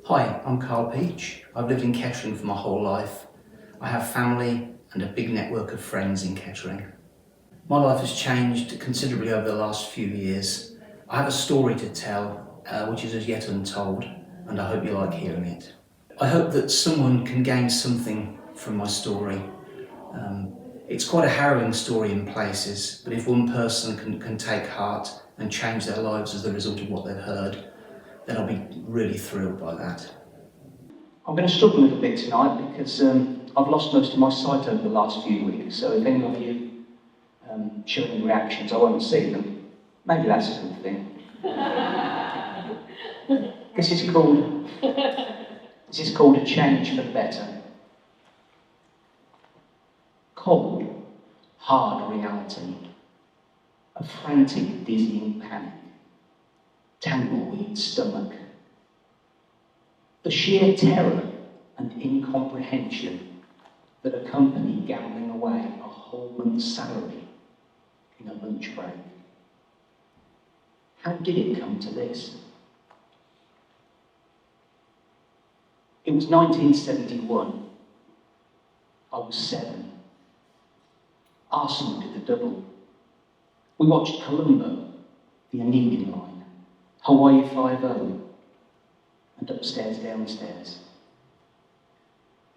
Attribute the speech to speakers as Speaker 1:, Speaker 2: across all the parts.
Speaker 1: Hi, I'm Carl Peach. I've lived in Kettering for my whole life. I have family and a big network of friends in Kettering. My life has changed considerably over the last few years. I have a story to tell, which is as yet untold, and I hope you like hearing it. I hope that someone can gain something from my story. It's quite a harrowing story in places, but if one person can take heart and change their lives as the result of what they've heard, then I'll be really thrilled by that. I'm going to struggle a little bit tonight because I've lost most of my sight over the last few weeks, so if any of you show any reactions, I won't see them. Maybe that's a good thing. This is called a change for the better. Cold, hard reality, a frantic, dizzying panic, tumbleweed stomach, the sheer terror and incomprehension that accompany gambling away a whole month's salary in a lunch break. How did it come to this? It was 1971. I was 7. Arsenal did the double. We watched Colombo, the Onion Line, Hawaii 5-0, and Upstairs Downstairs.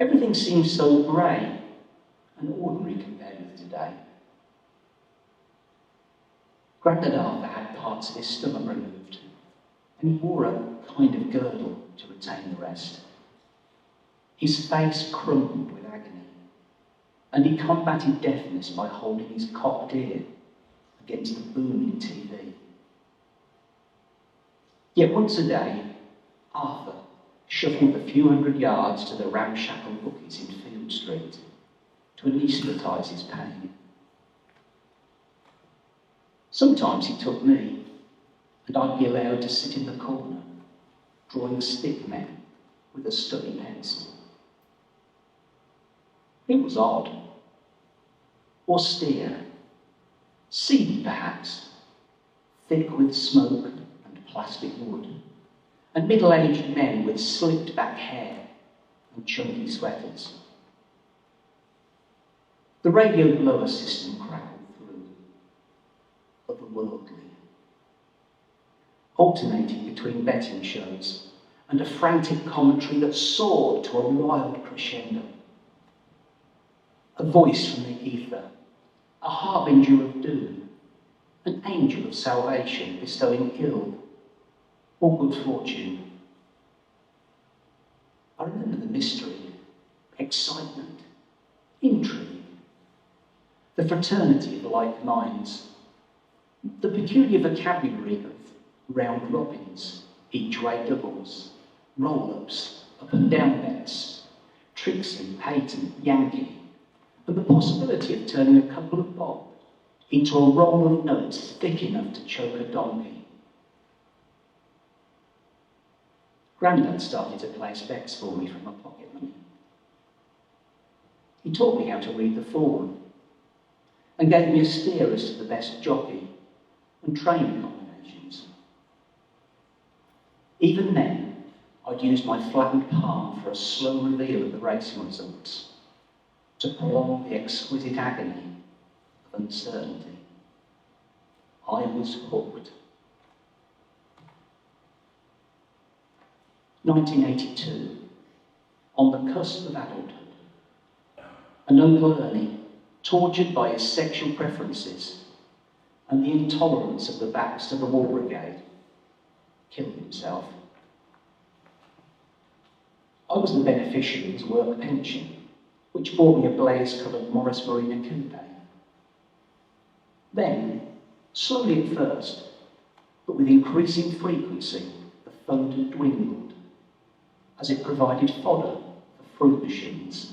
Speaker 1: Everything seemed so grey and ordinary compared with today. Grandad Arthur had parts of his stomach removed, and he wore a kind of girdle to retain the rest. His face crumpled with agony, and he combated deafness by holding his cocked ear against the booming TV. Yet once a day, Arthur shuffled a few hundred yards to the ramshackle bookies in Field Street to anaesthetise his pain. Sometimes he took me, and I'd be allowed to sit in the corner, drawing stick men with a stubby pencil. It was odd, austere, seedy perhaps, thick with smoke and plastic wood, and middle-aged men with slicked-back hair and chunky sweaters. The radio blower system crackled through, otherworldly, alternating between betting shows and a frantic commentary that soared to a wild crescendo. A voice from the ether, a harbinger of doom, an angel of salvation bestowing ill or good fortune. I remember the mystery, excitement, intrigue, the fraternity of like minds, the peculiar vocabulary of round robins, each-way doubles, roll-ups, up and down bets, tricksy, patent, Yankee, and the possibility of turning a couple of bob into a roll of notes thick enough to choke a donkey. Grandad started to place bets for me from my pocket money. He taught me how to read the form and gave me a steer as to the best jockey and training combinations. Even then, I'd used my flattened palm for a slow reveal of the racing results to prolong the exquisite agony of uncertainty. I was hooked. 1982, on the cusp of adulthood, and Uncle Ernie, tortured by his sexual preferences and the intolerance of the Baxter the War Brigade, killed himself. I was the beneficiary of his work pension, which bought me a blaze-coloured Morris Marina coupe. Then, slowly at first, but with increasing frequency, the fund had dwindled, as it provided fodder for fruit machines,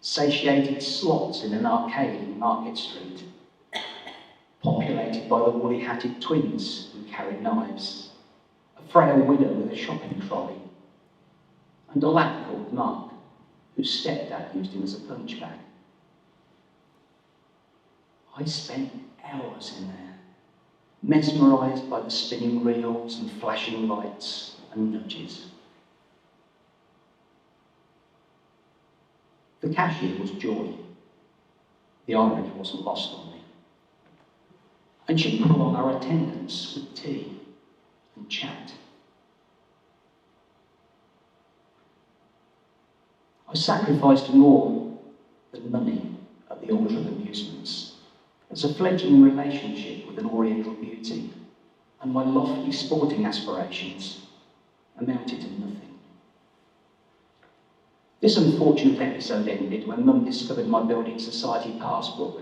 Speaker 1: satiated slots in an arcade in Market Street, populated by the woolly-hatted twins who carried knives, a frail widow with a shopping trolley, and a lad called Mark, whose stepdad used him as a punch bag. I spent hours in there, mesmerised by the spinning reels and flashing lights and nudges. The cashier was Joy. The irony wasn't lost on me. And she'd prolong our attendance with tea and chat. I sacrificed more than money at the altar of amusements as a fledgling relationship with an oriental beauty, and my lofty sporting aspirations amounted to nothing. This unfortunate episode ended when Mum discovered my building society passbook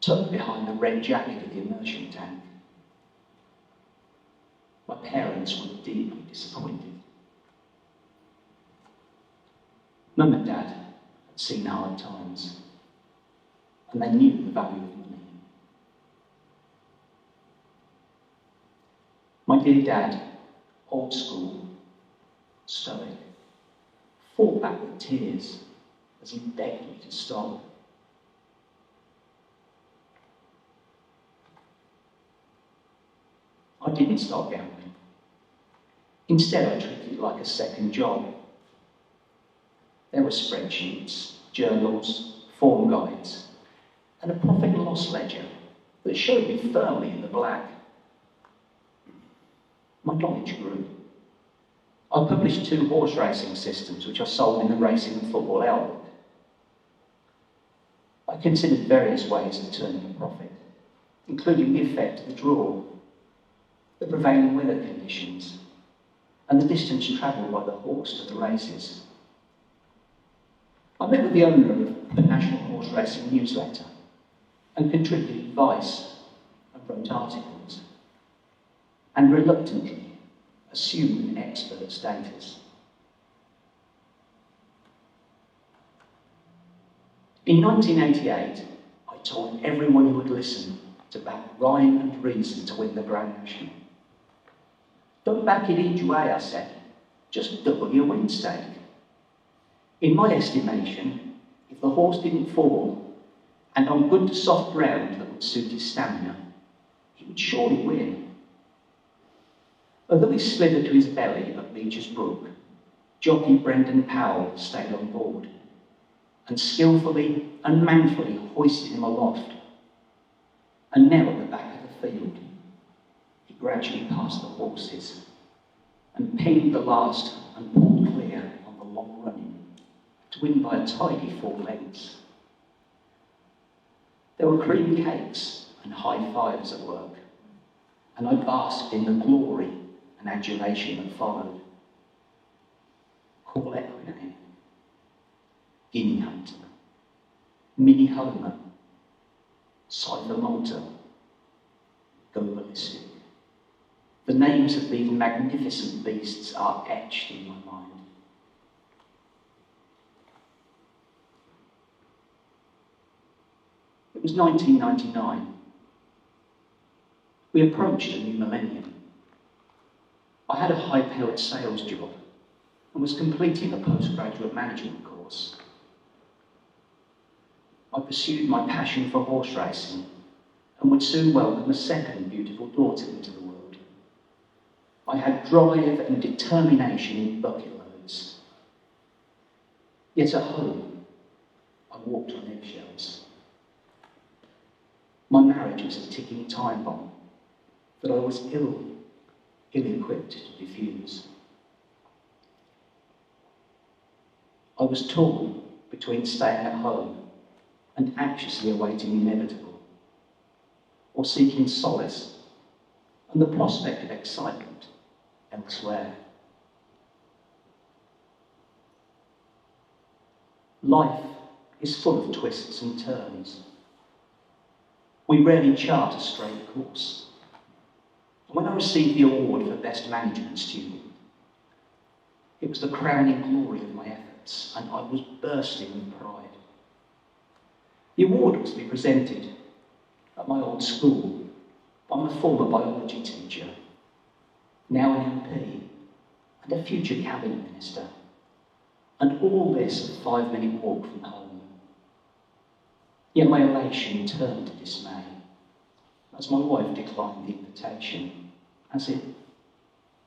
Speaker 1: tucked behind the red jacket of the immersion tank. My parents were deeply disappointed. Mum and Dad had seen hard times, and they knew the value of money. My dear Dad, old school, stoic, fought back with tears as he begged me to stop. I didn't start gambling. Instead, I treated it like a second job. There were spreadsheets, journals, form guides, and a profit and loss ledger that showed me firmly in the black. My knowledge grew. I published 2 horse racing systems which I sold in the Racing and Football Outlook. I considered various ways of turning a profit, including the effect of the draw, the prevailing weather conditions, and the distance travelled by the horse to the races. I met with the owner of the National Horse Racing newsletter and contributed advice and wrote articles, and reluctantly assumed an expert status. In 1988, I told everyone who would listen to back rhyme and reason to win the Grand National. Don't back it each way, I said. Just double your win stake. In my estimation, if the horse didn't fall, and on good soft ground that would suit his stamina, he would surely win. Although he slithered to his belly at Beecher's Brook, jockey Brendan Powell stayed on board and skillfully and manfully hoisted him aloft. And now at the back of the field, he gradually passed the horses and pinged the last and pulled clear on the long running to win by a tidy 4 lengths. There were cream cakes and high fives at work, and I basked in the glory and adulation that followed. Call Equine, Guinea Hunter, Mini Homer, Cypher Malta, Go Ballistic. The names of these magnificent beasts are etched in my mind. It was 1999. We approached a new millennium. I had a high-powered sales job and was completing a postgraduate management course. I pursued my passion for horse racing and would soon welcome a second beautiful daughter into the world. I had drive and determination in bucket loads. Yet at home, I walked on eggshells. My marriage was a ticking time bomb that I was ill-equipped to defuse. I was torn between staying at home and anxiously awaiting the inevitable, or seeking solace and the prospect of excitement elsewhere. Life is full of twists and turns. We rarely chart a straight course. When I received the award for Best Management Student, it was the crowning glory of my efforts, and I was bursting with pride. The award was to be presented at my old school by my former biology teacher, now an MP, and a future cabinet minister, and all this a 5-minute walk from home. Yet my elation turned to dismay as my wife declined the invitation, as it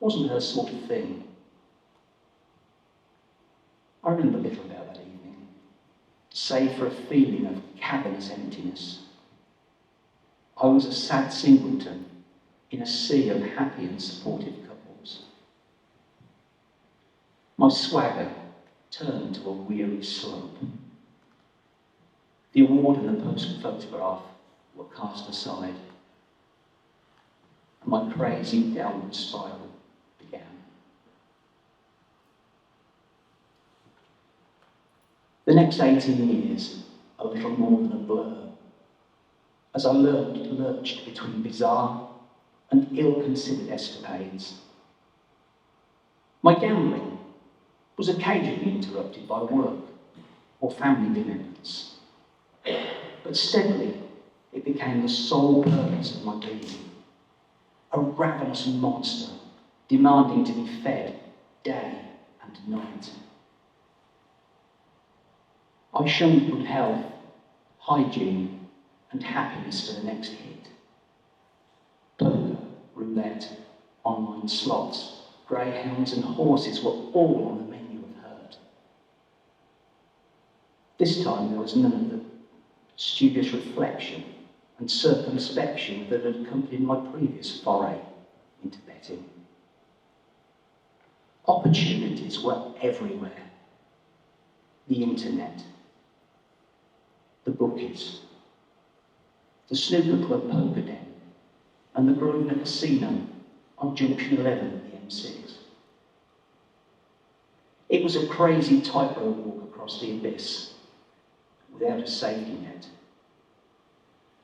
Speaker 1: wasn't her sort of thing. I remember little about that evening, save for a feeling of cavernous emptiness. I was a sad singleton in a sea of happy and supportive couples. My swagger turned to a weary slope. The award and the post photograph were cast aside, and my crazy downward spiral began. The next 18 years, a little more than a blur, as I lurched between bizarre and ill-considered escapades. My gambling was occasionally interrupted by work or family commitments, but steadily it became the sole purpose of my being, a ravenous monster demanding to be fed day and night. I shunned good health, hygiene, and happiness for the next hit. Poker, roulette, online slots, greyhounds and horses were all on the menu of hurt. This time there was none of the studious reflection and circumspection that had accompanied my previous foray into betting. Opportunities were everywhere. The internet, the bookies, the snooker club poker den, and the Grosvenor Casino on Junction 11 of the M6. It was a crazy tightrope walk across the abyss, without a safety net.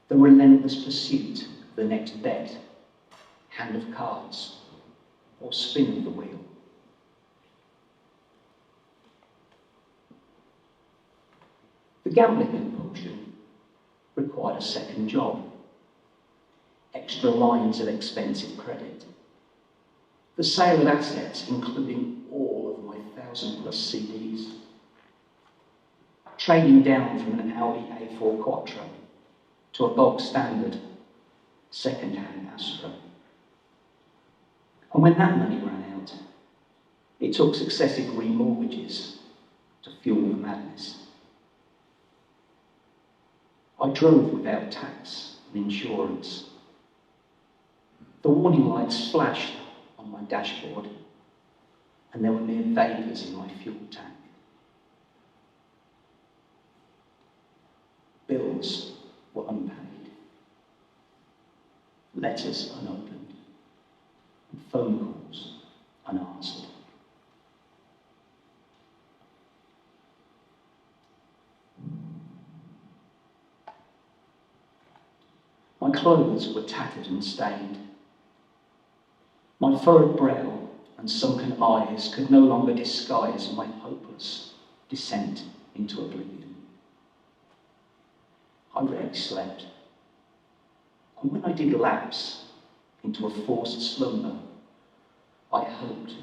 Speaker 1: The relentless pursuit of the next bet, hand of cards, or spin of the wheel. The gambling compulsion required a second job, extra lines of expensive credit, the sale of assets including all of my 1,000+ CDs, trading down from an Audi A4 Quattro to a bog standard second-hand Astra. And when that money ran out, it took successive remortgages to fuel the madness. I drove without tax and insurance. The warning lights flashed on my dashboard, and there were mere vapours in my fuel tank. Bills were unpaid, letters unopened, and phone calls unanswered. My clothes were tattered and stained. My furrowed brow and sunken eyes could no longer disguise my hopeless descent into oblivion. I rarely slept, and when I did lapse into a forced slumber, I hoped,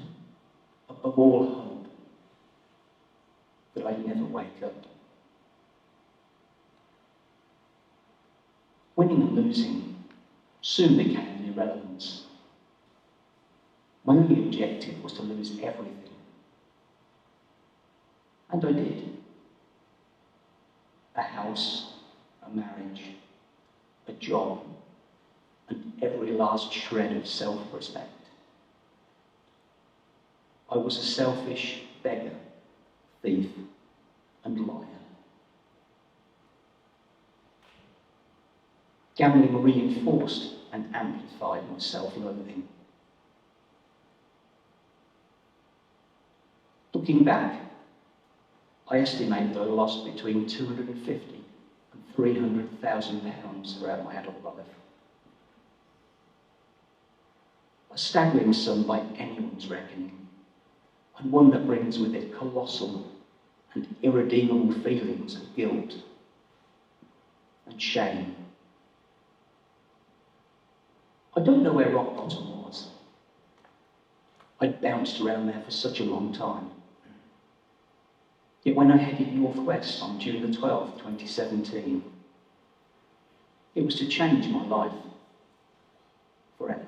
Speaker 1: above all hope, that I'd never wake up. Winning and losing soon became an irrelevance. My only objective was to lose everything. And I did. A house, a marriage, a job, and every last shred of self-respect. I was a selfish beggar, thief, and liar. Gambling reinforced and amplified my self-loathing. Looking back, I estimate that I lost between £250,000 and £300,000 throughout my adult life. A staggering sum by anyone's reckoning, and one that brings with it colossal and irredeemable feelings of guilt and shame. I don't know where rock bottom was. I'd bounced around there for such a long time. Yet when I headed northwest on June the 12th, 2017, it was to change my life forever.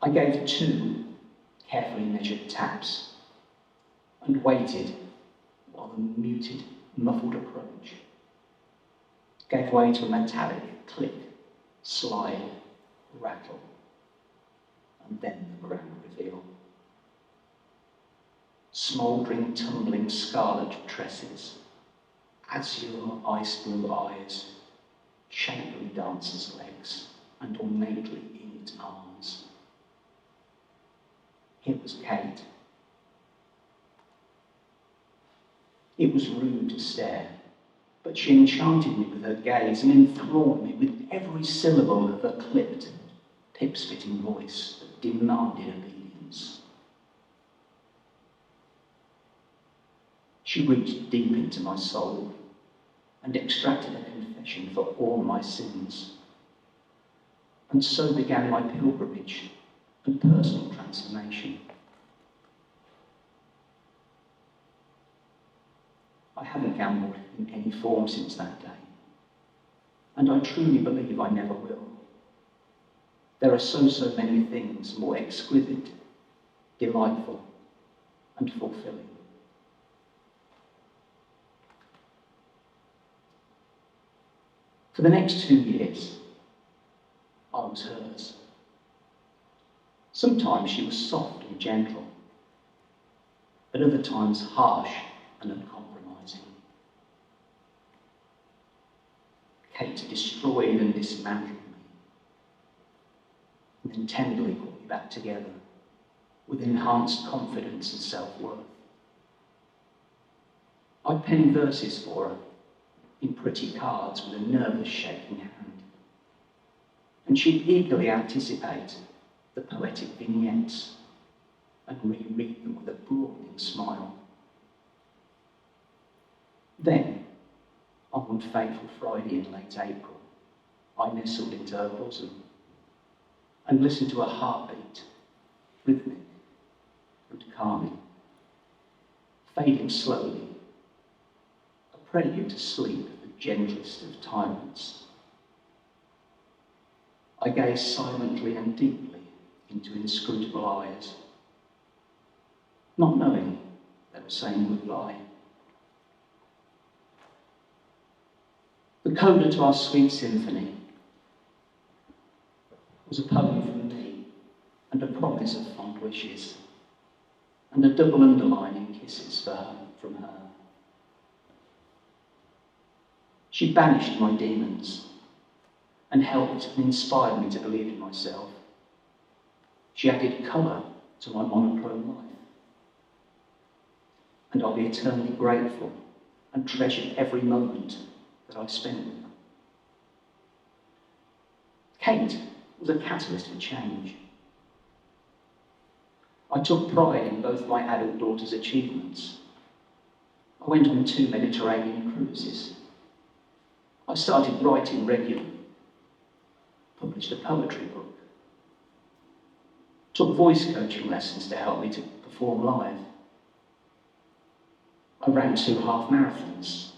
Speaker 1: I gave 2 carefully measured taps, and waited while the muted, muffled approach gave way to a metallic click, slide, rattle, and then the grand reveal. Smouldering, tumbling scarlet tresses, azure ice blue eyes, shapely dancer's legs, and ornately inked arms. It was Kate. It was rude to stare, but she enchanted me with her gaze and enthralled me with every syllable of her clipped, pip-spitting voice that demanded obedience. She reached deep into my soul and extracted a confession for all my sins. And so began my pilgrimage and personal transformation. I haven't gambled in any form since that day, and I truly believe I never will. There are so many things more exquisite, delightful, and fulfilling. For the next 2 years, I was hers. Sometimes she was soft and gentle, at other times harsh and uncompromising. Kate destroyed and dismantled me, and then tenderly put me back together with enhanced confidence and self-worth. I'd pen verses for her in pretty cards with a nervous shaking hand, and she'd eagerly anticipate the poetic vignettes and reread them with a broadening smile. Then, on one fateful Friday in late April, I nestled into her bosom and listened to her heartbeat, rhythmic and calming, fading slowly, a prelude to sleep, the gentlest of tyrants. I gazed silently and deeply into inscrutable eyes, not knowing they were saying goodbye. The coda to our sweet symphony was a poem from me and a promise of fond wishes, and a double underlining kisses for her from her. She banished my demons and helped and inspired me to believe in myself. She added colour to my monochrome life, and I'll be eternally grateful and treasure every moment that I spent with her. Kate was a catalyst for change. I took pride in both my adult daughter's achievements. I went on 2 Mediterranean cruises. I started writing regularly, published a poetry book, took voice coaching lessons to help me to perform live. I ran 2 half marathons,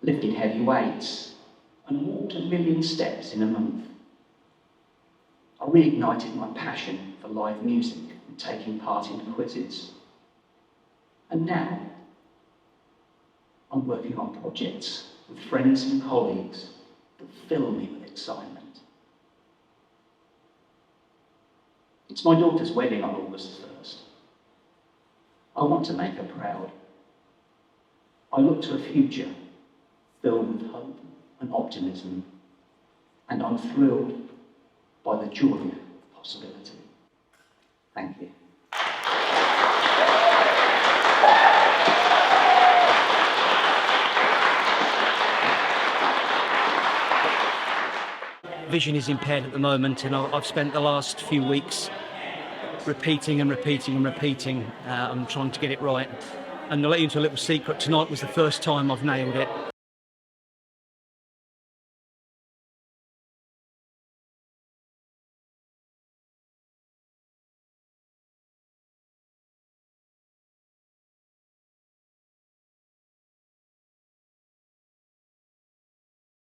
Speaker 1: lifted heavy weights, and walked 1 million steps in a month. I reignited my passion for live music and taking part in quizzes. And now, I'm working on projects with friends and colleagues that fill me with excitement. It's my daughter's wedding on August 1st. I want to make her proud. I look to a future filled with hope and optimism, and I'm thrilled by the joy of possibility. Thank you.
Speaker 2: Vision is impaired at the moment, and I've spent the last few weeks repeating. I'm trying to get it right. And I'll let you into a little secret. Tonight was the first time I've nailed it.